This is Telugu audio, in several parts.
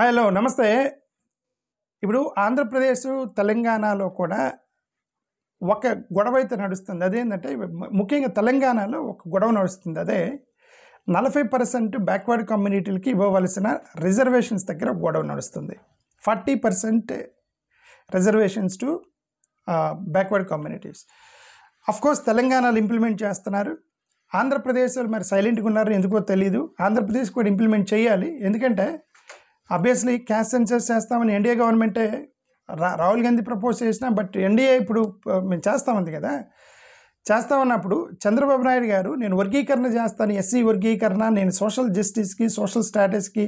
హలో నమస్తే. ఇప్పుడు ఆంధ్రప్రదేశ్, తెలంగాణలో కూడా ఒక గొడవ అయితే నడుస్తుంది. అదేంటంటే ముఖ్యంగా తెలంగాణలో ఒక గొడవ నడుస్తుంది. అదే 40% బ్యాక్వర్డ్ కమ్యూనిటీలకి ఇవ్వవలసిన రిజర్వేషన్స్ దగ్గర ఒక గొడవ నడుస్తుంది. 40% reservations to backward communities. Of course తెలంగాణలో ఇంప్లిమెంట్ చేస్తున్నారు. ఆంధ్రప్రదేశ్లో మరి సైలెంట్గా ఉన్నారు, ఎందుకో తెలీదు. ఆంధ్రప్రదేశ్ కూడా ఇంప్లిమెంట్ చేయాలి. ఎందుకంటే ఆబ్వియస్లీ క్యాస్ట్ సెన్సస్ చేస్తామని ఎన్డీఏ గవర్నమెంటే రాహుల్ గాంధీ ప్రపోజ్ చేసిన, బట్ ఎన్డీఏ ఇప్పుడు మేము చేస్తామంది కదా. చేస్తామన్నప్పుడు చంద్రబాబు నాయుడు గారు నేను వర్గీకరణ చేస్తాను, ఎస్సీ వర్గీకరణ, నేను సోషల్ జస్టిస్కి, సోషల్ స్టాటస్కి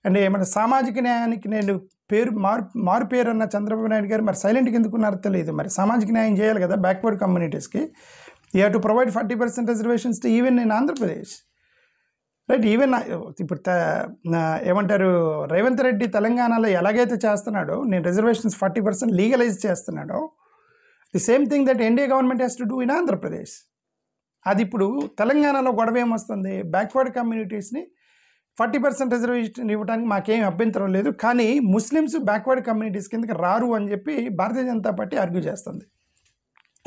అండ్ ఏమైనా సామాజిక న్యాయానికి నేను మారు పేరు అన్న చంద్రబాబు నాయుడు గారు మరి సైలెంట్గా ఎందుకున్నారో తెలియదు. మరి సామాజిక న్యాయం చేయాలి కదా బ్యాక్వర్డ్ కమ్యూనిటీస్కి. You have to provide 40% reservations to even in Andhra Pradesh, right? Even ఇప్పుడు ఏమంటారు, రేవంత్ రెడ్డి తెలంగాణలో ఎలాగైతే చేస్తున్నాడో, నేను రిజర్వేషన్స్ 40% లీగలైజ్ చేస్తున్నాడో, the same thing that NDA government has to do in Andhra Pradesh. అది ఇప్పుడు తెలంగాణలో గొడవ ఏమొస్తుంది, బ్యాక్వర్డ్ కమ్యూనిటీస్ని 40% రిజర్వేషన్ ఇవ్వడానికి మాకేం అభ్యంతరం లేదు, కానీ ముస్లిమ్స్ బ్యాక్వర్డ్ కమ్యూనిటీస్ కిందకి రారు అని చెప్పి భారతీయ జనతా పార్టీ ఆర్గ్యూ చేస్తుంది.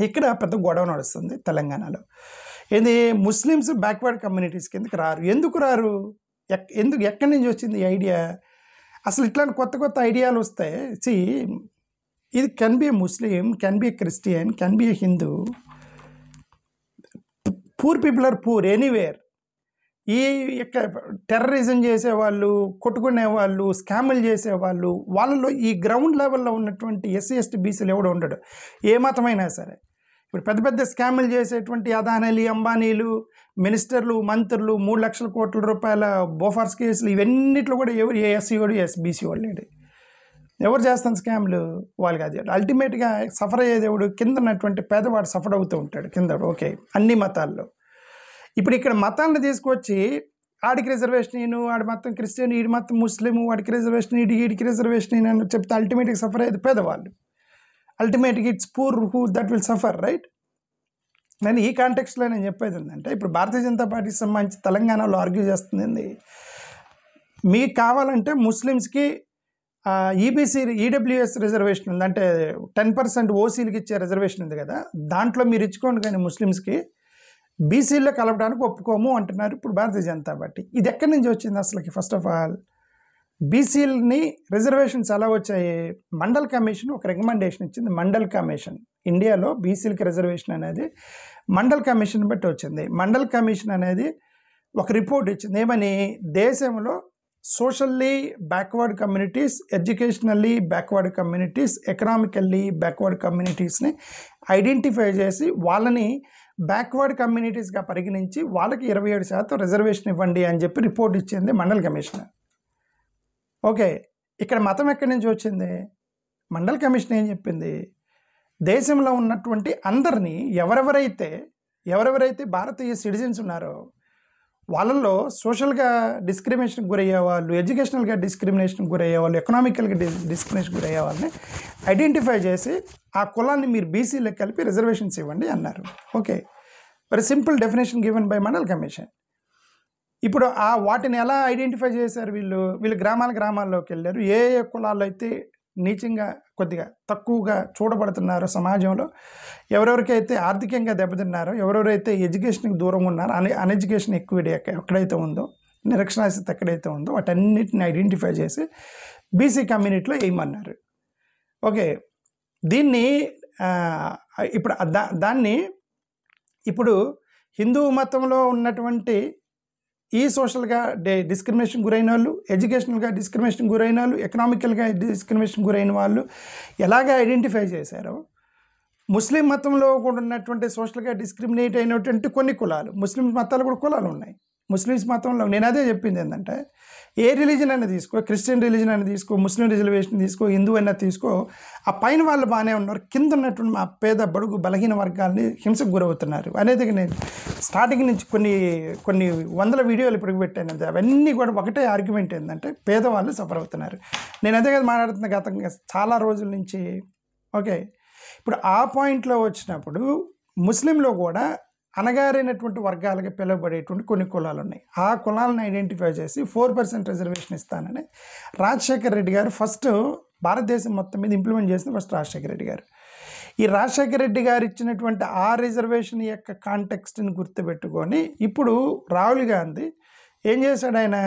ఇక్కడ పెద్ద గొడవ నడుస్తుంది తెలంగాణలో. ఏంది, ముస్లిమ్స్ బ్యాక్వర్డ్ కమ్యూనిటీస్ కిందకి రారు. ఎందుకు రారు? ఎక్కడి నుంచి వచ్చింది ఈ ఐడియా? అసలు ఇట్లాంటి కొత్త కొత్త ఐడియాలు వస్తాయి. ఇది can be a Muslim, can be a Christian, can be a Hindu. Poor people are poor anywhere. ఈ యొక్క టెర్రరిజం చేసేవాళ్ళు, కొట్టుకునేవాళ్ళు, స్కాములు చేసేవాళ్ళు, వాళ్ళలో ఈ గ్రౌండ్ లెవెల్లో ఉన్నటువంటి ఎస్సీ ఎస్టీ బీసీలు ఎవడు ఉండడు, ఏ మతమైనా సరే. ఇప్పుడు పెద్ద పెద్ద స్కాములు చేసేటువంటి అదానీలు, అంబానీలు, మినిస్టర్లు, మంత్రులు, 3 లక్షల కోట్ల రూపాయల బోఫార్స్ కేసులు, ఇవన్నిట్లో కూడా ఎవరు ఏ ఎస్సీ వాడు బీసీ వాడు లేడు. ఎవరు చేస్తాను స్కామ్లు? వాళ్ళు కాదు. అల్టిమేట్గా సఫర్ అయ్యేది ఎవడు? కింద ఉన్నటువంటి పేదవాడు సఫర్ అవుతూ ఉంటాడు కింద. ఓకే, అన్ని మతాల్లో. ఇప్పుడు ఇక్కడ మతాలను తీసుకొచ్చి ఆడికి రిజర్వేషన్ ఈయను, ఆడి మొత్తం క్రిస్టియన్, ఈడి మొత్తం ముస్లిం, వాడికి రిజర్వేషన్, ఈడికి రిజర్వేషన్ ఈయన అని చెప్తే అల్టిమేట్గా సఫర్ అయ్యేది పేదవాళ్ళు. అల్టిమేట్గా it's poor who that will suffer, right? నేను ఈ కాంటెక్స్ట్లో నేను చెప్పేది ఏంటంటే, ఇప్పుడు భారతీయ జనతా పార్టీకి సంబంధించి తెలంగాణలో ఆర్గ్యూ చేస్తుంది, మీకు కావాలంటే ముస్లిమ్స్కి ఈబీసీ ఈడబ్ల్యూఎస్ రిజర్వేషన్ ఉంది, అంటే 10% ఓసీలకి ఇచ్చే రిజర్వేషన్ ఉంది కదా, దాంట్లో మీరు ఇచ్చుకోండి, కానీ ముస్లిమ్స్కి బీసీల్లో కలపడానికి ఒప్పుకోము అంటున్నారు ఇప్పుడు భారతీయ జనతా పార్టీ. ఇది ఎక్కడి నుంచి వచ్చింది అసలుకి? ఫస్ట్ ఆఫ్ ఆల్, బీసీలని రిజర్వేషన్స్ ఎలా వచ్చాయి? మండల్ కమిషన్ ఒక రికమెండేషన్ ఇచ్చింది. మండల్ కమిషన్ ఇండియాలో బీసీలకి రిజర్వేషన్ అనేది మండల్ కమిషన్ బట్టి వచ్చింది. మండల్ కమిషన్ అనేది ఒక రిపోర్ట్ ఇచ్చింది. ఏమని? దేశంలో socially backward communities, educationally backward communities, economically backward కమ్యూనిటీస్ని ఐడెంటిఫై చేసి వాళ్ళని బ్యాక్వర్డ్ కమ్యూనిటీస్గా పరిగణించి వాళ్ళకి 27% రిజర్వేషన్ ఇవ్వండి అని చెప్పి రిపోర్ట్ ఇచ్చింది మండల్ కమిషన్. ఓకే, ఇక్కడ మతం ఎక్కడి నుంచి వచ్చింది? మండల్ కమిషన్ ఏం చెప్పింది? దేశంలో ఉన్నటువంటి అందరినీ ఎవరెవరైతే భారతీయ సిటిజన్స్ ఉన్నారో వాళ్ళల్లో సోషల్గా డిస్క్రిమినేషన్కి గురయ్యే వాళ్ళు, ఎడ్యుకేషనల్గా డిస్క్రిమినేషన్కి గురయ్యే వాళ్ళు, ఎకనామికల్గా డిస్క్రిమినేషన్కి గురయ్యే వాళ్ళని ఐడెంటిఫై చేసి ఆ కులాన్ని మీరు బీసీలకు కలిపి రిజర్వేషన్స్ ఇవ్వండి అన్నారు. Okay, very simple definition given by mandal commission. ఇప్పుడు వాటిని ఎలా ఐడెంటిఫై చేశారు? వీళ్ళు గ్రామాల్లోకి వెళ్ళారు. ఏ కులాల్లో అయితే నీచంగా, కొద్దిగా తక్కువగా చూడబడుతున్నారో సమాజంలో, ఎవరెవరికైతే ఆర్థికంగా దెబ్బతిన్నారో, ఎవరెవరైతే ఎడ్యుకేషన్కి దూరంగా ఉన్నారో, అన్ఎడ్యుకేషన్ ఎక్కువ ఎక్కడైతే ఉందో, నిరక్షరాస్యత ఎక్కడైతే ఉందో, వాటన్నిటిని ఐడెంటిఫై చేసి బీసీ కమ్యూనిటీలో వేయమన్నారు. ఓకే, దీన్ని దాన్ని ఇప్పుడు హిందూ మతంలో ఉన్నటువంటి ఈ సోషల్గా డిస్క్రిమినేషన్ గురైన వాళ్ళు, ఎడ్యుకేషనల్గా డిస్క్రిమినేషన్ గురైన వాళ్ళు, ఎకనామికల్గా డిస్క్రిమినేషన్ గురైన వాళ్ళు ఎలాగ ఐడెంటిఫై చేశారో, ముస్లిం మతంలో కూడా ఉన్నటువంటి సోషల్గా డిస్క్రిమినేట్ అయినటువంటి కొన్ని కులాలు, ముస్లిం మతాలు కూడా కులాలు ఉన్నాయి. ముస్లిమ్స్ మతంలో నేను అదే చెప్పింది ఏంటంటే, ఏ రిలీజన్ అయినా తీసుకో, క్రిస్టియన్ రిలీజన్ అయినా తీసుకో, ముస్లిం రిజర్వేషన్ తీసుకో, హిందూ అయినా తీసుకో, ఆ పైన వాళ్ళు బాగానే ఉన్నారు, కింద ఉన్నటువంటి మా పేద బడుగు బలహీన వర్గాలని హింసకు గురవుతున్నారు అనేది నేను స్టార్టింగ్ నుంచి కొన్ని వందల వీడియోలు ఇప్పుడు పెట్టాను. అవన్నీ కూడా ఒకటే ఆర్గ్యుమెంట్ ఏంటంటే, పేదవాళ్ళు సఫర్ అవుతున్నారు. నేను అదే కదా మాట్లాడుతున్న గతంగా చాలా రోజుల నుంచి. ఓకే, ఇప్పుడు ఆ పాయింట్లో వచ్చినప్పుడు ముస్లింలో కూడా అణగారినటువంటి వర్గాలకి పిలువబడేటువంటి కొన్ని కులాలు ఉన్నాయి. ఆ కులాలను ఐడెంటిఫై చేసి 4% రిజర్వేషన్ ఇస్తానని రాజశేఖర రెడ్డి గారు ఫస్ట్ భారతదేశం మొత్తం మీద ఇంప్లిమెంట్ చేసిన ఫస్ట్ రాజశేఖర రెడ్డి గారు. ఈ రాజశేఖర రెడ్డి గారు ఇచ్చినటువంటి ఆ రిజర్వేషన్ యొక్క కాంటెక్స్ట్ని గుర్తుపెట్టుకొని ఇప్పుడు రాహుల్ గాంధీ ఏం చేశాడు, ఆయన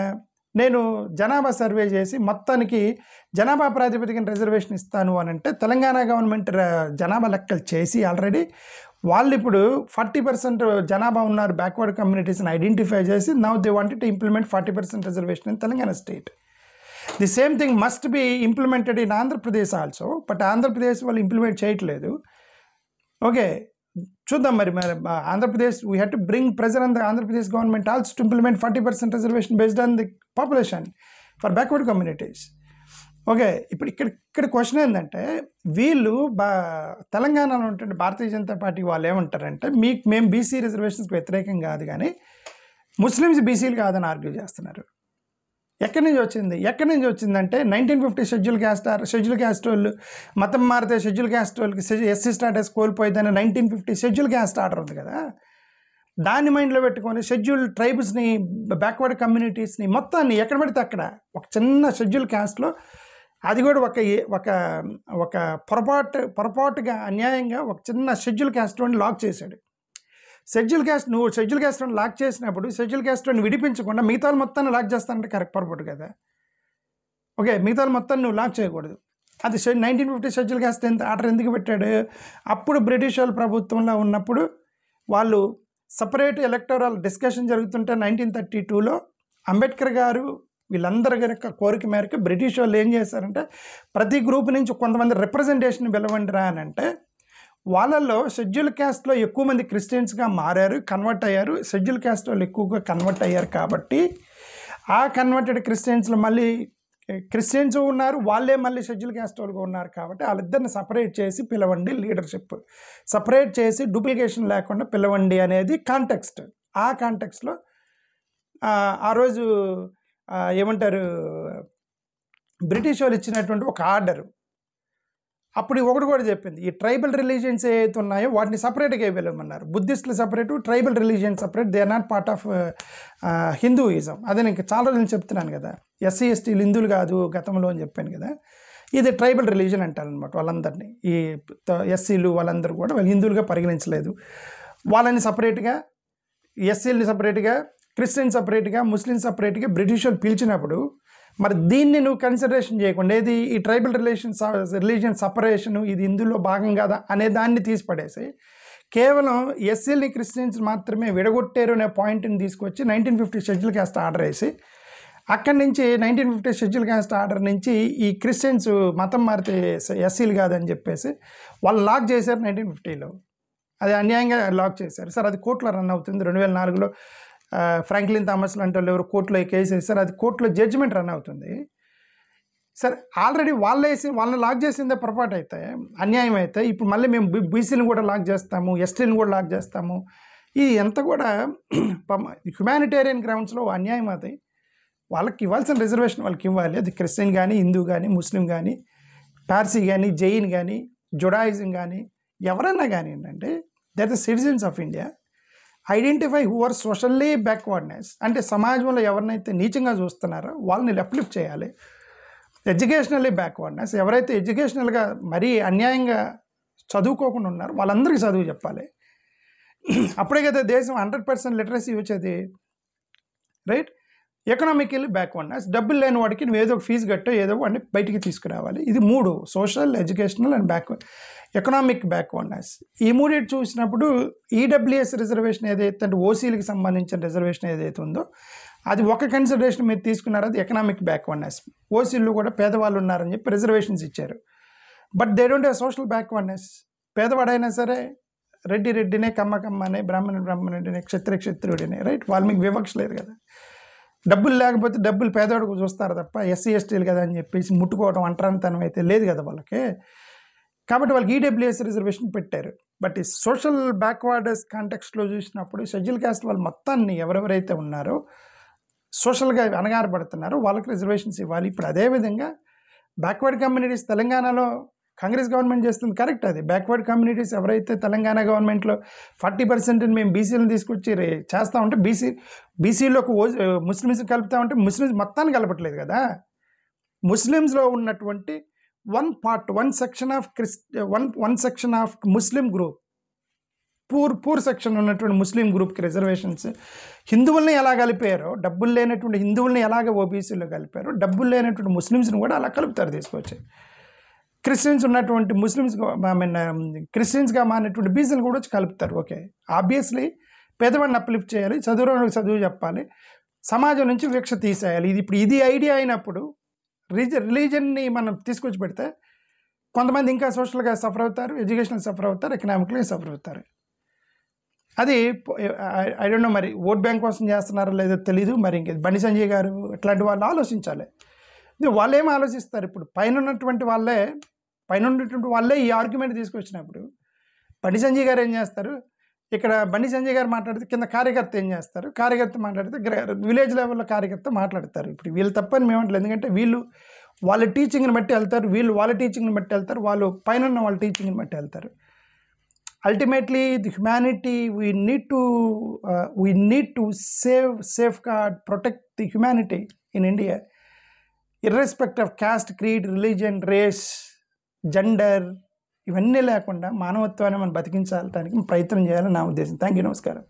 నేను జనాభా సర్వే చేసి మొత్తానికి జనాభా ప్రాతిపదికన రిజర్వేషన్ ఇస్తాను అని అంటే తెలంగాణ గవర్నమెంట్ జనాభా లెక్కలు చేసి ఆల్రెడీ వాళ్ళు ఇప్పుడు 40% జనాభా ఉన్నారు బ్యాక్వర్డ్ కమ్యూనిటీస్ని ఐడెంటిఫై చేసి now they wanted to implement 40% reservation in Telangana state. The same thing must be implemented in Andhra Pradesh also. But Andhra Pradesh వాళ్ళు ఇంప్లిమెంట్ చేయట్లేదు. ఓకే, చూద్దాం మరి Andhra Pradesh we have to bring pressure on the Andhra Pradesh government also to implement 40% reservation based on the population for backward communities. Okay, ఇప్పుడు ఇక్కడ క్వశ్చన్ ఏంటంటే వీళ్ళు తెలంగాణలో ఉంటే భారతీయ జనతా పార్టీ వాళ్ళు ఏమంటారంటే మేము బీసీ రిజర్వేషన్స్కి వ్యతిరేకం కాదు కానీ ముస్లిమ్స్ బీసీలు కాదని ఆర్గ్యూ చేస్తున్నారు. ఎక్కడి నుంచి వచ్చిందంటే 1950 షెడ్యూల్ క్యాస్ట్ వాళ్ళు మతం మారితే షెడ్యూల్ క్యాస్ట్ వాళ్ళకి ఎస్సీ స్టాటస్ కోల్పోయిందని 1950 షెడ్యూల్ క్యాస్ట్ ఆర్డర్ ఉంది కదా, దాన్ని మైండ్లో పెట్టుకొని షెడ్యూల్ ట్రైబ్స్ని బ్యాక్వర్డ్ కమ్యూనిటీస్ని మొత్తాన్ని ఎక్కడ పడితే అక్కడ ఒక చిన్న షెడ్యూల్ క్యాస్ట్లో అది కూడా ఒక పొరపాటుగా అన్యాయంగా ఒక చిన్న షెడ్యూల్ క్యాస్ట్ వాడిని లాక్ చేశాడు. షెడ్యూల్ క్యాస్ట్ వాడిని లాక్ చేసినప్పుడు షెడ్యూల్ క్యాస్ట్ వాడిని విడిపించకుండా మిగతా మొత్తాన్ని లాక్ చేస్తానంటే కరెక్ట్ పొరపాటు కదా. ఓకే, మిగతా మొత్తాన్ని నువ్వు లాక్ చేయకూడదు. అది 1950 షెడ్యూల్ క్యాస్ట్ ఆర్డర్ ఎందుకు పెట్టాడు, అప్పుడు బ్రిటిష్ వాళ్ళ ప్రభుత్వంలో ఉన్నప్పుడు వాళ్ళు సపరేట్ ఎలక్టోరల్ డిస్కషన్ జరుగుతుంటే 1932లో అంబేద్కర్ గారు వీళ్ళందరి కనుక కోరిక మేరకు బ్రిటిష్ వాళ్ళు ఏం చేశారంటే ప్రతి గ్రూప్ నుంచి కొంతమంది రిప్రజెంటేషన్ పిలవండిరా అని అంటే వాళ్ళల్లో షెడ్యూల్ క్యాస్ట్లో ఎక్కువ మంది క్రిస్టియన్స్గా మారారు, కన్వర్ట్ అయ్యారు. షెడ్యూల్ క్యాస్ట్ వాళ్ళు ఎక్కువగా కన్వర్ట్ అయ్యారు కాబట్టి ఆ కన్వర్టెడ్ క్రిస్టియన్స్లో మళ్ళీ క్రిస్టియన్స్ ఉన్నారు, వాళ్ళే మళ్ళీ షెడ్యూల్ క్యాస్ట్ వాళ్ళుగా ఉన్నారు కాబట్టి వాళ్ళిద్దరిని సపరేట్ చేసి పిలవండి, లీడర్షిప్ సపరేట్ చేసి డూప్లికేషన్ లేకుండా పిలవండి అనేది కాంటెక్స్ట్. ఆ కాంటెక్స్ట్లో ఆ రోజు ఏమంటారు బ్రిటిష్ వాళ్ళు ఇచ్చినటువంటి ఒక ఆర్డరు అప్పుడు ఒకటి కూడా చెప్పింది, ఈ ట్రైబల్ రిలీజియన్స్ ఏవైతే ఉన్నాయో వాటిని సపరేట్గా ఇవ్వలేమన్నారు. బుద్ధిస్టులు separate, tribal religion separate, they are not part of Hinduism. అదే నేను చాలా రోజులు చెప్తున్నాను కదా, ఎస్సీ ఎస్టీలు హిందువులు కాదు గతంలో అని చెప్పాను కదా, ఇది ట్రైబల్ రిలీజియన్ అంటారనమాట వాళ్ళందరినీ. ఈ ఎస్సీలు వాళ్ళందరూ కూడా వాళ్ళు హిందువులుగా పరిగణించలేదు. వాళ్ళని సపరేట్గా ఎస్సీలని సపరేట్గా, క్రిస్టియన్ సపరేట్గా, ముస్లిం సపరేట్గా బ్రిటిష్ వాళ్ళు పిలిచినప్పుడు మరి దీన్ని నువ్వు కన్సిడరేషన్ చేయకుండా ఏది ఈ ట్రైబల్ రిలీజియన్ సపరేషను ఇది ఇందులో భాగం కాదా అనే దాన్ని తీసిపడేసి కేవలం ఎస్సీలని క్రిస్టియన్స్ మాత్రమే విడగొట్టారు అనే పాయింట్ని తీసుకొచ్చి 1950 షెడ్యూల్ క్యాస్ట్ ఆర్డర్ వేసి అక్కడి నుంచి 1950 షెడ్యూల్ క్యాస్ట్ ఆర్డర్ నుంచి ఈ క్రిస్టియన్స్ మతం మారితే ఎస్సీలు కాదని చెప్పేసి వాళ్ళు లాక్ చేశారు 1950లో. అది అన్యాయంగా లాక్ చేశారు సార్. అది కోర్టులో రన్ అవుతుంది. 2004లో ఫ్రాంక్లిన్ థామస్ లాంటి వాళ్ళు ఎవరు కోర్టులో కేసు వేస్తారు, అది కోర్టులో జడ్జిమెంట్ రన్ అవుతుంది. సరే, ఆల్రెడీ వాళ్ళని లాక్ చేసిందే పొరపాటు అయితే అన్యాయం అయితే ఇప్పుడు మళ్ళీ మేము బీసీని కూడా లాక్ చేస్తాము, ఎస్టీని కూడా లాక్ చేస్తాము, ఇది ఎంత కూడా హ్యుమానిటేరియన్ గ్రౌండ్స్లో అన్యాయం. అది వాళ్ళకి ఇవ్వాల్సిన రిజర్వేషన్ వాళ్ళకి ఇవ్వాలి. అది క్రిస్టియన్ కానీ, హిందూ కానీ, ముస్లిం కానీ, పార్సీ కానీ, జైన్ కానీ, జుడాయిజం కానీ ఎవరైనా కానీ ఏంటంటే they are the citizens of India. Identify who are socially backwardness, అంటే సమాజంలో ఎవరినైతే నీచంగా చూస్తున్నారో వాళ్ళని అప్లిఫ్ట్ చేయాలి. ఎడ్యుకేషనల్లీ బ్యాక్వర్డ్నెస్, ఎవరైతే ఎడ్యుకేషనల్గా మరీ అన్యాయంగా చదువుకోకుండా ఉన్నారో వాళ్ళందరికీ చదువు చెప్పాలి. అప్పుడే కదా దేశం 100% లిటరసీ వచ్చేది, రైట్. ఎకనామికల్లీ బ్యాక్వర్డ్నెస్, డబ్బులు లేని వాడికి నువ్వు ఏదో ఒక ఫీజు కట్టో ఏదో వాడిని బయటికి తీసుకురావాలి. ఇది 3 social, educational and economic backwardness. ఈ మూడింటి చూసినప్పుడు ఈడబ్ల్యూఎస్ రిజర్వేషన్ ఏదైతే అంటే ఓసీలకు సంబంధించిన రిజర్వేషన్ ఏదైతే ఉందో అది ఒక కన్సిడరేషన్ మీరు తీసుకున్నారో అది ఎకనామిక్ బ్యాక్వర్డ్నెస్. ఓసీలు కూడా పేదవాళ్ళు ఉన్నారని చెప్పి రిజర్వేషన్స్ ఇచ్చారు. But they don't have social backwardness. పేదవాడైనా సరే రెడ్డినే, కమ్మనే, బ్రాహ్మణుడినే, క్షత్రియుడినే, రైట్. వాళ్ళకి వివక్ష లేదు కదా. డబ్బులు లేకపోతే డబ్బులు పేదవాడికి చూస్తారు తప్ప ఎస్సీ ఎస్టీలు కదా అని చెప్పేసి ముట్టుకోవడం అంటరానితనం అయితే లేదు కదా వాళ్ళకి. కాబట్టి వాళ్ళకి ఈడబ్ల్యూఎస్ రిజర్వేషన్ పెట్టారు. బట్ ఈ సోషల్ బ్యాక్వర్డ్నెస్ కాంటెక్స్ట్లో చూసినప్పుడు షెడ్యూల్ క్యాస్ట్ వాళ్ళు మొత్తాన్ని ఎవరెవరైతే ఉన్నారో సోషల్గా అణగారపడుతున్నారో వాళ్ళకి రిజర్వేషన్స్ ఇవ్వాలి. ఇప్పుడు అదేవిధంగా బ్యాక్వర్డ్ కమ్యూనిటీస్ తెలంగాణలో కాంగ్రెస్ గవర్నమెంట్ చేస్తుంది కరెక్ట్. అది బ్యాక్వర్డ్ కమ్యూనిటీస్ ఎవరైతే తెలంగాణ గవర్నమెంట్లో 40% మేము బీసీలను తీసుకొచ్చి చేస్తూ ఉంటే బీసీలోకి ముస్లిమ్స్ కలుపుతా ఉంటే ముస్లిమ్స్ మొత్తాన్ని కలపట్లేదు కదా. ముస్లిమ్స్లో ఉన్నటువంటి one section of Muslim group, poor section ఉన్నటువంటి ముస్లిం గ్రూప్కి రిజర్వేషన్స్, హిందువుల్ని ఎలా కలిపారో, డబ్బులు లేనటువంటి హిందువుల్ని ఎలాగ ఓబీసీలో కలిపారో, డబ్బులు లేనటువంటి ముస్లిమ్స్ని కూడా అలా కలుపుతారు తీసుకొచ్చి. క్రిస్టియన్స్ ఉన్నటువంటి క్రిస్టియన్స్గా మారినటువంటి బీసీలు కూడా వచ్చి కలుపుతారు. ఓకే, ఆబ్వియస్లీ పేదవాడిని అప్లిఫ్ట్ చేయాలి, చదువు చెప్పాలి, సమాజం నుంచి వివక్ష తీసేయాలి. ఇది ఐడియా అయినప్పుడు రిలీజన్ని మనం తీసుకొచ్చి పెడితే కొంతమంది ఇంకా సోషల్గా సఫర్ అవుతారు, ఎడ్యుకేషనల్ సఫర్ అవుతారు, ఎకనామిక్గా సఫర్ అవుతారు. అది ఐ డోంట్ నో, మరి ఓట్ బ్యాంక్ కోసం చేస్తున్నారో లేదో తెలీదు. మరి ఇంక బండి సంజయ్ గారు ఇట్లాంటి వాళ్ళు ఆలోచించాలి. వాళ్ళు ఏం ఆలోచిస్తారు? ఇప్పుడు పైన ఉన్నటువంటి వాళ్ళే ఈ ఆర్గ్యుమెంట్ తీసుకొచ్చినప్పుడు బండి సంజయ్ గారు ఏం చేస్తారు? ఇక్కడ బండి సంజయ్ గారు మాట్లాడితే కింద కార్యకర్త ఏం చేస్తారు? కార్యకర్త మాట్లాడితే విలేజ్ లెవెల్లో కార్యకర్త మాట్లాడతారు. ఇప్పుడు వీళ్ళు తప్పని మేమంటలేదు, ఎందుకంటే వీళ్ళు వాళ్ళ టీచింగ్ని బట్టి వెళ్తారు, వీళ్ళు వాళ్ళ టీచింగ్ని బట్టి వెళ్తారు, వాళ్ళు పైన ఉన్న వాళ్ళ టీచింగ్ని బట్టి వెళ్తారు. Ultimately the humanity we need to safeguard, protect the humanity in India, irrespective of caste, creed, religion, race, gender, ఇవన్నీ లేకుండా మానవత్వాన్ని మనం బతికించడానికి ప్రయత్నం చేయాలని నా ఉద్దేశం. థ్యాంక్ యూ, నమస్కారం.